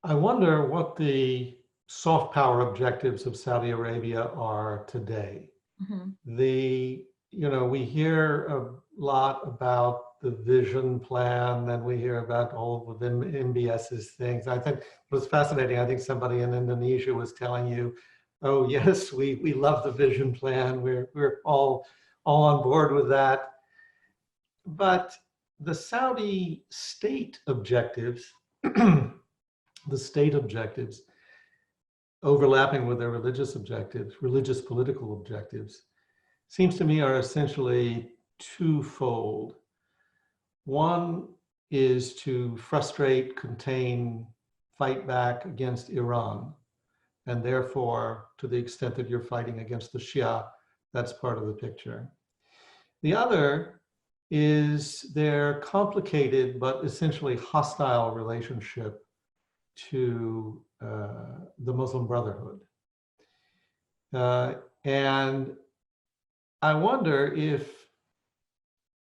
I wonder what the soft power objectives of Saudi Arabia are today. Mhm. We hear a lot about the vision plan, and we hear about all of MBS's things. I think it was fascinating. I think somebody in Indonesia was telling you, oh yes, we love the vision plan. We're all on board with that. But the Saudi state objectives, the state objectives overlapping with their religious objectives, religious political objectives, seems to me are essentially twofold. One is to frustrate, contain, fight back against Iran. And therefore, to the extent that you're fighting against the Shia, that's part of the picture. The other is their complicated but essentially hostile relationship to the Muslim Brotherhood. And I wonder if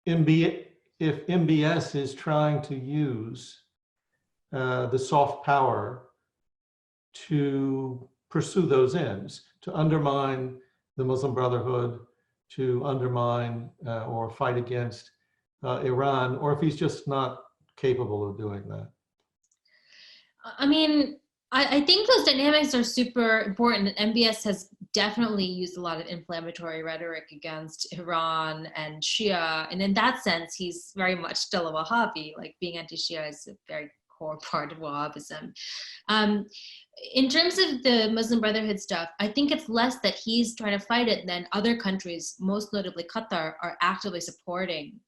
MBS is trying to use the soft power to pursue those ends, to undermine the Muslim Brotherhood, to undermine or fight against Iran, or if he's just not capable of doing that. I mean, I think those dynamics are super important. And MBS has definitely used a lot of inflammatory rhetoric against Iran and Shia. And in that sense, he's very much still a Wahhabi. Like being anti-Shia is a very core part of Wahhabism. Um, in terms of the Muslim Brotherhood stuff, I think it's less that he's trying to fight it than other countries, most notably Qatar, are actively supporting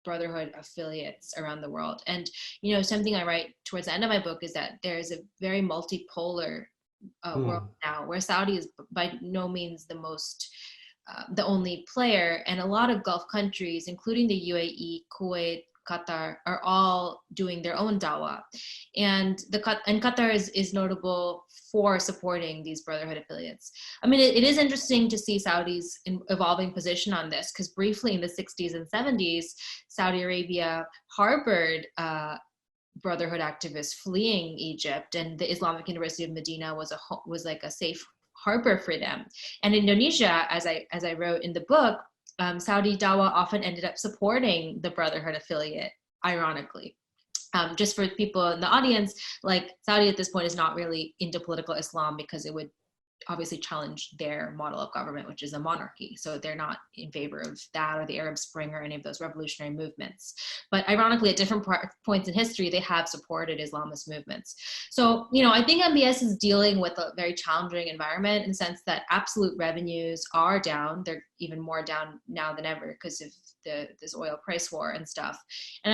Brotherhood affiliates around the world. And, something I write towards the end of my book is that there's a very multipolar world now where Saudi is by no means the only player. And a lot of Gulf countries, including the UAE, Kuwait, Qatar, are all doing their own dawah. And Qatar is notable for supporting these Brotherhood affiliates. I mean, it is interesting to see Saudi's evolving position on this, because briefly in the 60s and 70s, Saudi Arabia harbored Brotherhood activists fleeing Egypt, and the Islamic University of Medina was like a safe harbor for them. And Indonesia, as I wrote in the book, Saudi Dawah often ended up supporting the Brotherhood affiliate, ironically. Just for people in the audience, like Saudi at this point is not really into political Islam because it would obviously challenge their model of government, which is a monarchy. So they're not in favor of that or the Arab Spring or any of those revolutionary movements. But ironically, at different points in history, they have supported Islamist movements. So, I think MBS is dealing with a very challenging environment in the sense that absolute revenues are down. They're even more down now than ever because of this oil price war and stuff. And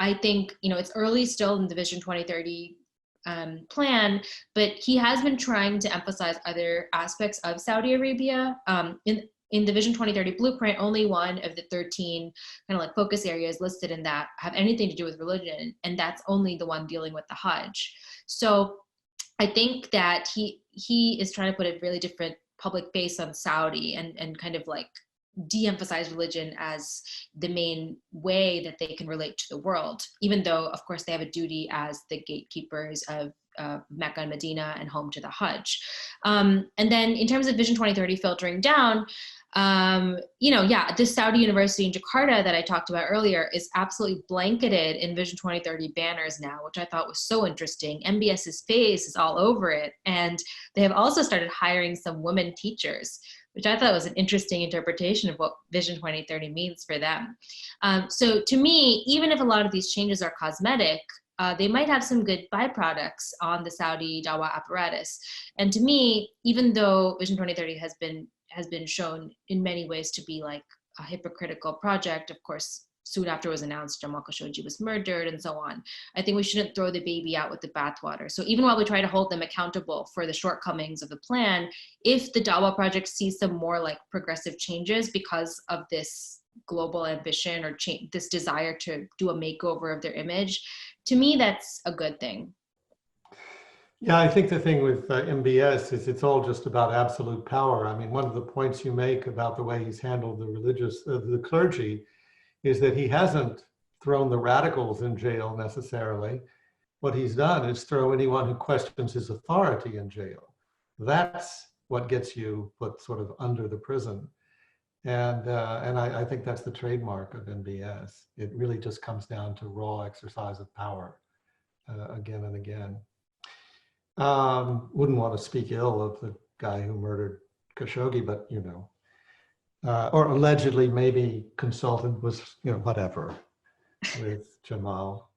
I think, it's early still in the Vision 2030 plan, but he has been trying to emphasize other aspects of Saudi Arabia. In the Vision 2030 blueprint, only one of the 13 kind of like focus areas listed in that have anything to do with religion, and that's only the one dealing with the Hajj. So I think that he is trying to put a really different public face on Saudi and kind of like de-emphasize religion as the main way that they can relate to the world, even though, of course, they have a duty as the gatekeepers of Mecca and Medina and home to the Hajj. And then in terms of Vision 2030 filtering down, this Saudi university in Jakarta that I talked about earlier is absolutely blanketed in Vision 2030 banners now, which I thought was so interesting. MBS's face is all over it. And they have also started hiring some women teachers, which I thought was an interesting interpretation of what Vision 2030 means for them. So to me, even if a lot of these changes are cosmetic, they might have some good byproducts on the Saudi Dawah apparatus. And to me, even though Vision 2030 has been shown in many ways to be like a hypocritical project, of course, soon after it was announced, Jamal Khashoggi was murdered and so on. I think we shouldn't throw the baby out with the bathwater. So even while we try to hold them accountable for the shortcomings of the plan, if the Dawa project sees some more like progressive changes because of this global ambition or this desire to do a makeover of their image, to me, that's a good thing. Yeah, I think the thing with MBS is it's all just about absolute power. I mean, one of the points you make about the way he's handled the clergy is that he hasn't thrown the radicals in jail necessarily. what he's done is throw anyone who questions his authority in jail. That's what gets you put sort of under the prison. And I think that's the trademark of NBS. It really just comes down to raw exercise of power again and again. Wouldn't want to speak ill of the guy who murdered Khashoggi, but you know, or allegedly maybe consulted was, you know, whatever with Jamal.